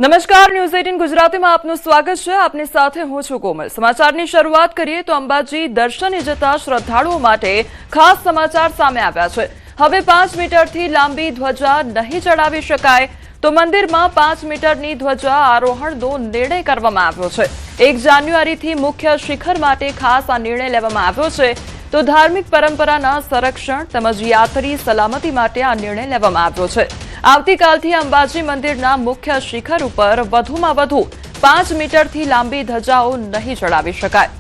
નમસ્કાર, ન્યૂઝ 18 ગુજરાતીમાં આપનું સ્વાગત છે। આપની સાથે હું છું કોમલ। સમાચારની શરૂઆત કરીએ તો અંબાજી દર્શને જતા શ્રદ્ધાળુઓ માટે ખાસ સમાચાર સામે આવ્યા છે। હવે 5 મીટરથી લાંબી ધ્વજા નહીં ચડાવી શકાય તો મંદિરમાં 5 મીટરની ધ્વજા આરોહણનો નિર્ણય કરવામાં આવ્યો છે। 1 જાન્યુઆરીથી મુખ્ય શિખર માટે ખાસ આ નિર્ણય લેવામાં આવ્યો છે। તો ધાર્મિક પરંપરાના સંરક્ષણ તેમજ યાત્રી સલામતી માટે આ નિર્ણય લેવામાં આવ્યો છે। આવતીકાલથી અંબાજી મંદિરના મુખ્ય શિખર ઉપર વધુમાં વધુ 5 મીટરથી લાંબી ધજાઓ નહીં ચડાવી શકાય।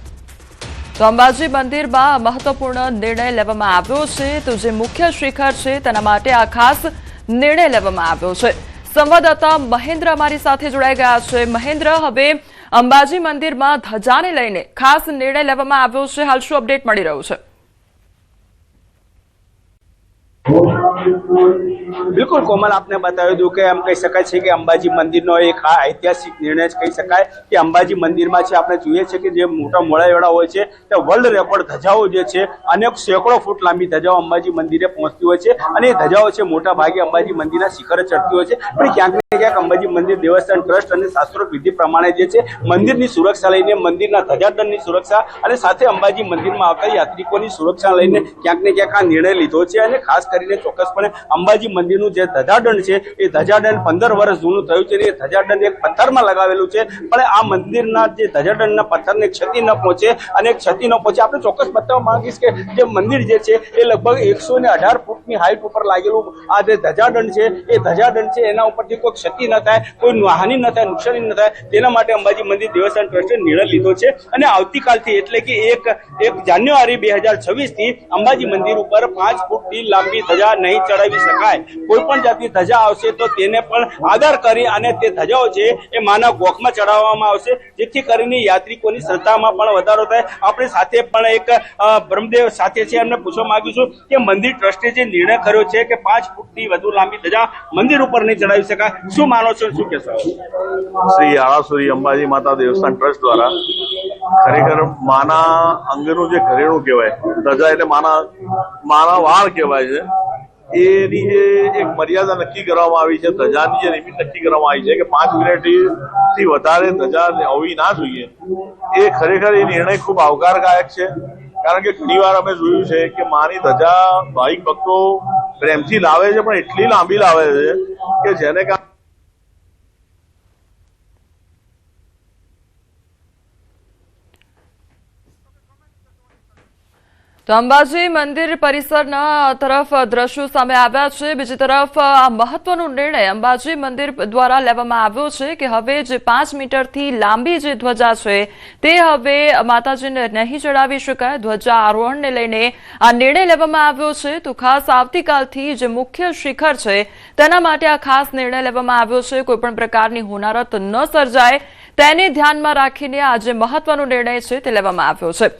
તો અંબાજી મંદિરમાં મહત્વપૂર્ણ નિર્ણય લેવામાં આવ્યો છે। તો જે મુખ્ય શિખર છે તેના માટે આ ખાસ નિર્ણય લેવામાં આવ્યો છે। સંવાદદાતા મહેન્દ્ર અમારી સાથે જોડાઈ ગયા છે। મહેન્દ્ર, હવે અંબાજી મંદિરમાં ધજાને લઈને ખાસ નિર્ણય લેવામાં આવ્યો છે, હાલ શું અપડેટ મળી રહ્યું છે? बिल्कुल कोमल, आपने बताया दू कि हम कही शकाय छे कि अंबाजी मंदिरनो एक आ ऐतिहासिक निर्णय कही शकाय कि अंबाजी मंदिरमां छे आपणे जोईए छे कि जे मोटा मोळावेड़ा होय छे ते वर्ल्ड रेकॉर्ड धजाओ जे छे अनेक शेकड़ो फूट लांबी धजाओ अंबाजी मंदिरे पहोंचती होय छे अने धजाओ छे मोटा भागे अंबाजी मंदिરના શિખરે ચડતી હોય છે। પણ ક્યાંક ને ક્યાંક અંબાજી મંદિર દેવસ્થાન ટ્રસ્ટ અને શાસ્ત્રોક્ત વિધિ પ્રમાણે જે છે મંદિરની સુરક્ષા લઈને, મંદિરના ધજાદંડની સુરક્ષા અને સાથે અંબાજી મંદિરમાં આવતા યાત્રિકોની સુરક્ષા લઈને ક્યાંક ને ક્યાંક આ નિર્ણય લીધો છે। અને ખાસ કરીને ચોક્કસપણે અંબાજી મંદિરનું જે ધજાદંડ છે એ ધજાદંડ 15 વર્ષ જૂનું થયું છે। એ ધજાદંડ એક પથ્થરમાં લગાવેલું છે, પણ આ મંદિરના જે ધજાદંડના પથ્થરને ક્ષતિ ન પહોંચે અને ક્ષતિ ન પહોંચે। આપણે ચોક્કસ બતાવવા માંગીશ કે જે મંદિર જે છે એ લગભગ 118 ફૂટની હાઈટ ઉપર લાગેલું આ જે ધજાદંડ છે એ ધજાદંડ છે એના ઉપરથી કોઈ ક્ષતિ ન થાય, કોઈ હાનિ ન થાય, નુકસાની ન થાય, તેના માટે અંબાજી મંદિર દેવસ્થાન ટ્રસ્ટે નિર્ણય લીધો છે। અને આવતીકાલથી એટલે કે 1 જાન્યુઆરી 2026 થી અંબાજી મંદિર ઉપર 5 ફૂટથી લાંબી ધજા નહીં ચડાવી શકાય। કોઈ પણ જાતની ધજા આવશે તો તેને પણ આદર કરી અને તે ધજાઓ છે એ માના ગોખમાં ચડાવવામાં આવશે, જેથી કરીને યાત્રિકોની શ્રદ્ધામાં પણ વધારો થાય। આપણે સાથે પણ એક બ્રહ્મદેવ સાથે છે, એમને પૂછવા માંગીશું કે મંદિર ટ્રસ્ટે જે નિર્ણય કર્યો છે કે 5 ફૂટથી વધુ લાંબી ધજા મંદિર ઉપર નહીં ચડાવી શકાય, શું માનો છો, શું કહેશો? શ્રી આરાસુરી અંબાજી માતા દેવસ્થાન ટ્રસ્ટ દ્વારા ખરેખર માના અંગનું જે ઘરેણું કહેવાય, ધજા એટલે માના વાળ કહેવાય છે, એની જે એક મર્યાદા નક્કી કરવામાં આવી છે, ધજાની જે લિમિટ નક્કી કરવામાં આવી છે કે 5 મિનિટથી વધારે ધજા હોવી ના જોઈએ, એ ખરેખર એ નિર્ણય ખૂબ આવકારદાયક છે। કારણ કે ઘણી વાર અમે જોયું છે કે માની ધજા ભાવિક ભક્તો પ્રેમથી લાવે છે, પણ એટલી લાંબી લાવે છે કે જેને કારણે તો અંબાજી મંદિર પરિસરના તરફ દ્રશ્યો સામે આવ્યા છે। બીજી તરફ આ મહત્વનો નિર્ણય અંબાજી મંદિર દ્વારા લેવામાં આવ્યો છે કે હવે જે 5 મીટરથી લાંબી જે ધ્વજા છે તે હવે માતાજીને નહીં ચડાવી શકાય। ધ્વજા આરોહણને લઈને આ નિર્ણય લેવામાં આવ્યો છે। તો ખાસ આવતીકાલથી જે મુખ્ય શિખર છે તેના માટે આ ખાસ નિર્ણય લેવામાં આવ્યો છે। કોઈપણ પ્રકારની હોનારત ન સર્જાય તેને ધ્યાનમાં રાખીને આ જે મહત્વનો નિર્ણય છે તે લેવામાં આવ્યો છે।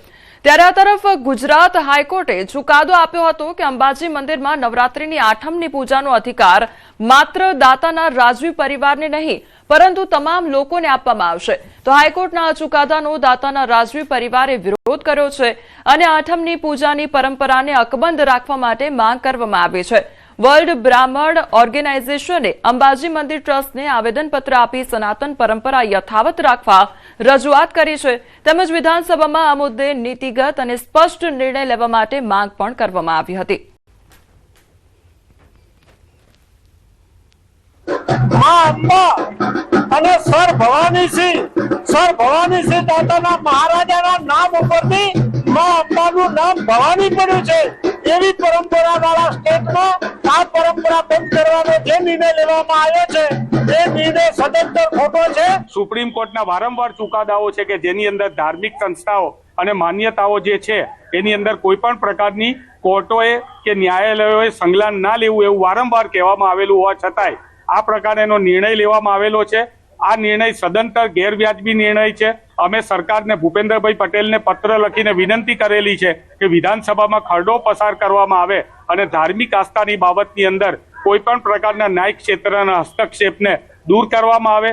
ત્યારે આ તરફ ગુજરાત હાઈકોર્ટે ચુકાદો આપ્યો હતો કે અંબાજી મંદિરમાં નવરાત્રીની આઠમની પૂજાનો અધિકાર માત્ર દાતાના રાજવી પરિવારને નહીં પરંતુ તમામ લોકોને આપવામાં આવશે। તો હાઈકોર્ટના આ ચુકાદાનો દાતાના રાજવી પરિવારે વિરોધ કર્યો છે અને આઠમની પૂજાની પરંપરાને અકબંધ રાખવા માટે માંગ કરવામાં આવી છે। વર્લ્ડ બ્રાહ્મણ ઓર્ગેનાઇઝેશને અંબાજી મંદિર ટ્રસ્ટને આવેદનપત્ર આપી સનાતન પરંપરા યથાવત રાખવા રજૂઆત કરી છે, તેમજ વિધાનસભામાં આ મુદ્દે નીતિગત અને સ્પષ્ટ નિર્ણય લેવા માટે માંગ પણ કરવામાં આવી હતી। અને સર ભવાની સિંહ દાદાના મહારાજાના નામ ઉપરથી માં અંબાનું નામ ભવાની પડ્યું છે। એવી પરંપરા વાળા સ્ટેટમાં આ પરંપરા બંધ કરવાનો જે નિર્ણય લેવામાં આવ્યો છે એ નિર્ણય સદંતર ખોટો છે। સુપ્રીમ કોર્ટના વારંવાર ચુકાદાઓ છે કે જેની અંદર ધાર્મિક સંસ્થાઓ અને માન્યતાઓ જે છે એની અંદર કોઈ પણ પ્રકારની કોર્ટોએ કે ન્યાયાલયોએ સંજ્ઞાન ના લેવું એવું વારંવાર કહેવામાં આવેલું હોવા છતાંય આ પ્રકારનો નિર્ણય લેવામાં આવેલો છે। આ નિર્ણય સદંતર ગેરવ્યાજબી નિર્ણય છે। અમે સરકારને ભૂપેન્દ્રભાઈ પટેલને પત્ર લખીને વિનંતી કરેલી છે કે વિધાનસભામાં ખરડો પસાર કરવામાં આવે અને ધાર્મિક આસ્થાની બાબતની અંદર કોઈ પણ પ્રકારના ન્યાયિક ક્ષેત્રના હસ્તક્ષેપને દૂર કરવામાં આવે।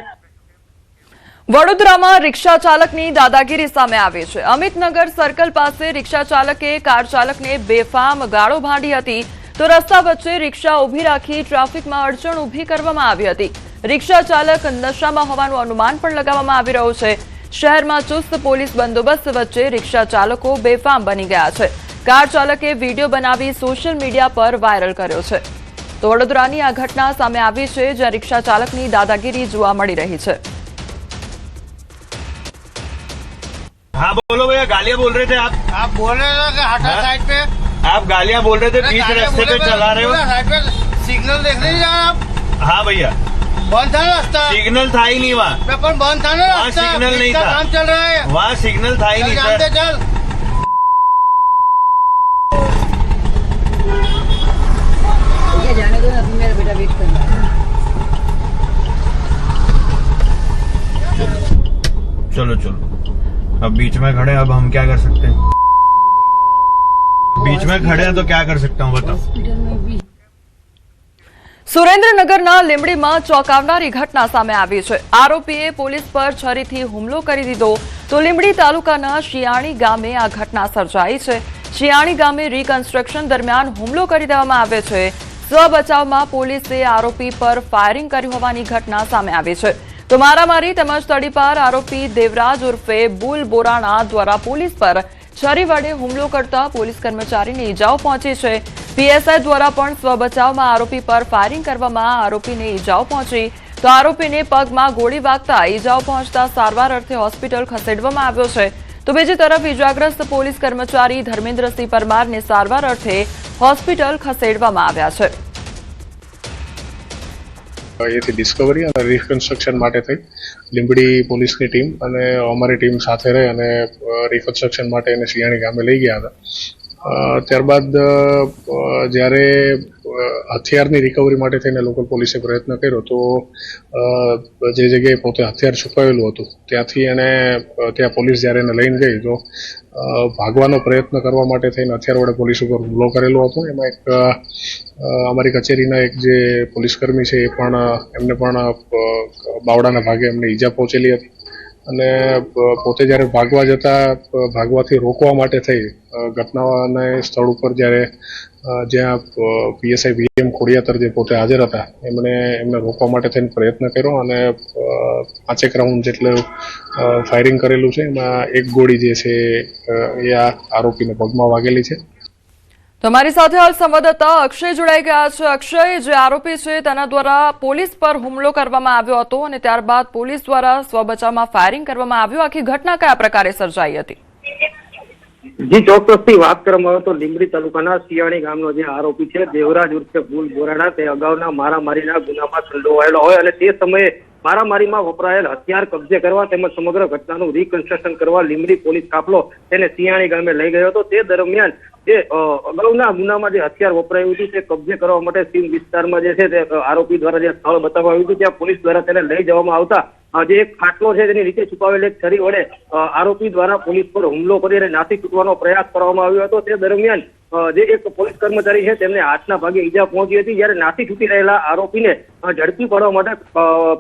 વડોદરામાં રિક્ષા ચાલકની દાદાગીરી સામે આવી છે। અમિતનગર સર્કલ પાસે રિક્ષા ચાલકે કાર ચાલકને બેફામ ગાળો ભાંડી હતી। તો રસ્તા વચ્ચે રિક્ષા ઉભી રાખી ટ્રાફિકમાં અડચણ ઉભી કરવામાં આવી હતી। રિક્ષા ચાલક નશામાં હોવાનું અનુમાન પણ લગાવવામાં આવી રહ્યું છે। શહેરમાં ચુસ્ત પોલીસ બંદોબસ્ત વચ્ચે રિક્ષા ચાલકો બેફામ બની ગયા છે। કાર ચાલકે વિડીયો બનાવી સોશિયલ મીડિયા પર વાયરલ કર્યો છે। તો વડોદરાની આ ઘટના સામે આવી છે, જ્યાં રિક્ષા ચાલકની દાદાગીરી જોવા મળી રહી છે। हाँ बोलो भैया, गालियाँ बोल रहे थे आप बोल रहे थे कि हटा साइड पे। आप गालियाँ बोल रहे थे, बीच रास्ते पे चला रहे हो। साइड पे सिग्नल देख रहे हैं आप? हाँ भैया, बंद था ना रास्ता। सिग्नल था ही नहीं वहाँ। पर बंद था ना वहाँ रास्ता। सिग्नल नहीं था। काम चल रहा है। वहाँ सिग्नल था ही नहीं जानते सर। चल। जाने दो, अभी मेरा बेटा वेट कर रहा है। चलो चलो, अब बीच में खड़े, अब हम क्या कर सकते हैं? बीच में खड़े हैं तो क्या कर सकता हूँ बताओ। हॉस्पिटल में भी સુરેન્દ્રનગરના લીંબડીમાં ચોંકાવનારી ઘટના સામે આવી છે। આરોપીએ પોલીસ પર છરીથી હુમલો કરી દીધો તો લીંબડી તાલુકાના શિયાણી ગામે આ ઘટના સર્જાઈ છે। શિયાણી ગામે રીકન્સ્ટ્રક્શન દરમિયાન હુમલો કરી દેવામાં આવે છે। સ્વબચાવમાં પોલીસે આરોપી પર ફાયરિંગ કર્યું હોવાની ઘટના સામે આવી છે। તો મારામારી તેમજ તડીપાર આરોપી દેવરાજ ઉર્ફે બુલ બોરાણા દ્વારા પોલીસ પર છરી વડે હુમલો કરતા પોલીસ કર્મચારીને ઈજાઓ પહોંચી છે। પીએસઆઈ દ્વારા પણ સ્વબચાવમાં આરોપી પર ફાયરિંગ કરવામાં આરોપીને ઈજાઓ પહોંચી તો આરોપીને પગમાં ગોળી વાગતા ઈજાઓ પહોંચતા સારવાર અર્થે હોસ્પિટલ ખસેડવામાં આવ્યો છે। તો બીજી તરફ ઈજાગ્રસ્ત પોલીસ કર્મચારી ધર્મેન્દ્રસિંહ પરમારને સારવાર અર્થે હોસ્પિટલ ખસેડવામાં આવ્યા છે। અહીંયાથી ડિસ્કવરી અને રિકન્સ્ટ્રક્શન માટે થઈ લીંબડી પોલીસની ટીમ અને અમારી ટીમ સાથે રહી અને રિકન્સ્ટ્રક્શન માટે એને શિયાણી ગામે લઈ ગયા હતા। ત્યારબાદ જ્યારે હથિયારની રિકવરી માટે થઈને લોકલ પોલીસે પ્રયત્ન કર્યો તો જે જગ્યાએ પોતે હથિયાર છુપાવેલું હતું ત્યાંથી એને ત્યાં પોલીસ જ્યારે એને લઈને ગઈ તો ભાગવાનો પ્રયત્ન કરવા માટે થઈને હથિયાર વડે પોલીસ ઉપર હુમલો કરેલો હતો। એમાં એક અમારી કચેરીના એક જે પોલીસકર્મી છે એ પણ એમને પણ બાવડાના ભાગે એમને ઈજા પહોંચેલી હતી અને પોતે જ્યારે ભાગવાથી રોકવા માટે થઈ ઘટનાને સ્થળ ઉપર જ્યારે જ્યાં પીએસઆઈ વીએમ ખોડિયાતર જે પોતે હાજર હતા એમને રોકવા માટે થઈને પ્રયત્ન કર્યો અને 5 રાઉન્ડ જેટલું ફાયરિંગ કરેલું છે। એમાં એક ગોળી જે છે એ આ આરોપીને પગમાં વાગેલી છે। તમારી સાથે હાલ સંવાદદાતા અક્ષય જોડાઈ ગયા છે। અક્ષય, જે આરોપી છે તેના દ્વારા પોલીસ પર હુમલો કરવામાં આવ્યો હતો અને ત્યારબાદ પોલીસ દ્વારા સ્વબચાવમાં ફાયરિંગ કરવામાં આવ્યું, આખી ઘટના કયા પ્રકારે સર્જાઈ હતી? જી, ચોક્કસથી વાત કરવામાં આવે તો લીંબડી તાલુકાના શિયાણી ગામનો જે આરોપી છે દેવરાજ ઉર્ફે બુલ બોરાણા તે અગાઉના મારામારીના ગુનામાં સંડોવાયેલો હોય અને તે સમયે મારામારીમાં વપરાયેલ હથિયાર કબજે કરવા તેમજ સમગ્ર ઘટનાનું રિકન્સ્ટ્રક્શન કરવા લીંબડી પોલીસ કાફલો તેને શિયાણી ગામે લઈ ગયો હતો। તે દરમિયાન જે અગાઉના ગુનામાં જે હથિયાર વપરાયું હતું તે કબજે કરવા માટે સીમ વિસ્તારમાં જે છે તે આરોપી દ્વારા જે સ્થળ બતાવવામાં આવ્યું હતું ત્યાં પોલીસ દ્વારા તેને લઈ જવામાં આવતા જે એક ખાટલો છે તેની નીચે છુપાવેલ એક છરી વડે આરોપી દ્વારા પોલીસ પર હુમલો કરી અને નાસી છૂટવાનો પ્રયાસ કરવામાં આવ્યો હતો। તે દરમિયાન જે એક પોલીસ કર્મચારી છે તેમને હાથના ભાગે ઈજા પહોંચી હતી। જ્યારે નાસી છૂટી રહેલા આરોપીને ઝડપી પાડવા માટે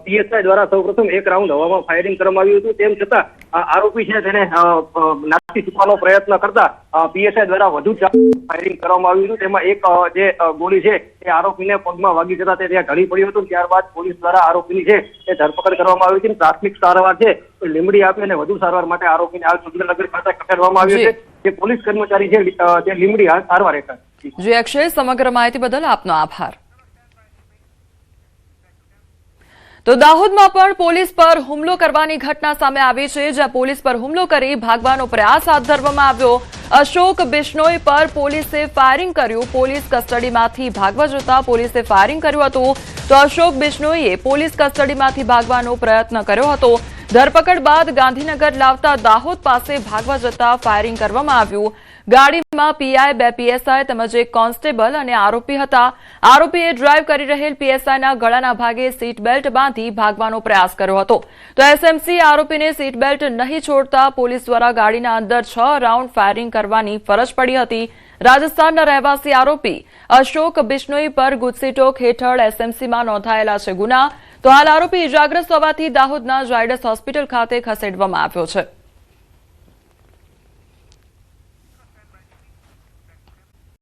પીએસઆઈ દ્વારા સૌપ્રથમ 1 રાઉન્ડ હવામાં ફાયરિંગ કરવામાં આવ્યું હતું। તેમ છતાં આરોપી છે તેને નાસી છૂટવાનો પ્રયત્ન કરતા પીએસઆઈ દ્વારા વધુ ફાયરિંગ કરવામાં આવ્યું હતું। તેમાં એક જે ગોળી છે એ આરોપીને પગમાં વાગી જતા તે ત્યાં ઢળી પડ્યું હતું। ત્યારબાદ પોલીસ દ્વારા આરોપીની છે એ ધરપકડ કરવામાં આવી હતી। પ્રાથમિક સારવાર છે એ લીંબડી આપી અને વધુ સારવાર માટે આરોપીને હાલ સુરેન્દ્રનગર ખાતે ખસેડવામાં આવ્યો છે। જે પોલીસ કર્મચારી છે તે લીંબડી હાલ સારવાર હેઠળ। જી અક્ષય, સમગ્ર માહિતી બદલ આપનો આભાર। તો દાહોદમાં પણ પોલીસ પર હુમલો કરવાની ઘટના સામે આવી છે, જ્યાં પોલીસ પર હુમલો કરી ભાગવાનો પ્રયાસ હાથ ધરવામાં આવ્યો। અશોક બિશ્નોઈ પર પોલીસે ફાયરિંગ કર્યું। પોલીસ કસ્ટડીમાંથી ભાગવા જતા પોલીસે ફાયરિંગ કર્યું હતું તો અશોક બિશ્નોઈએ પોલીસ કસ્ટડીમાંથી ભાગવાનો પ્રયત્ન કર્યો હતો। ધરપકડ બાદ ગાંધીનગર લાવતા દાહોદ પાસે ભાગવા જતા ફાયરિંગ કરવામાં આવ્યું। ગાડીમાં પીઆઈ, 2 પીએસઆઈ તેમજ 1 કોન્સ્ટેબલ અને આરોપી હતા। આરોપીએ ડ્રાઈવ કરી રહેલ પીએસઆઈના ગળાના ભાગે સીટ બેલ્ટ બાંધી ભાગવાનો પ્રયાસ કર્યો હતો તો એસએમસી આરોપીને સીટ બેલ્ટ નહીં છોડતા પોલીસ દ્વારા ગાડીના અંદર 6 રાઉન્ડ ફાયરિંગ કરવાની ફરજ પડી હતી। રાજસ્થાનના રહેવાસી આરોપી અશોક બિશ્નોઈ પર ગુજસીટોક હેઠળ એસએમસીમાં નોંધાયેલા છે ગુના। તો હાલ આરોપી ઇજાગ્રસ્ત હોવાથી દાહોદના ઝાયડસ હોસ્પિટલ ખાતે ખસેડવામાં આવ્યો છે।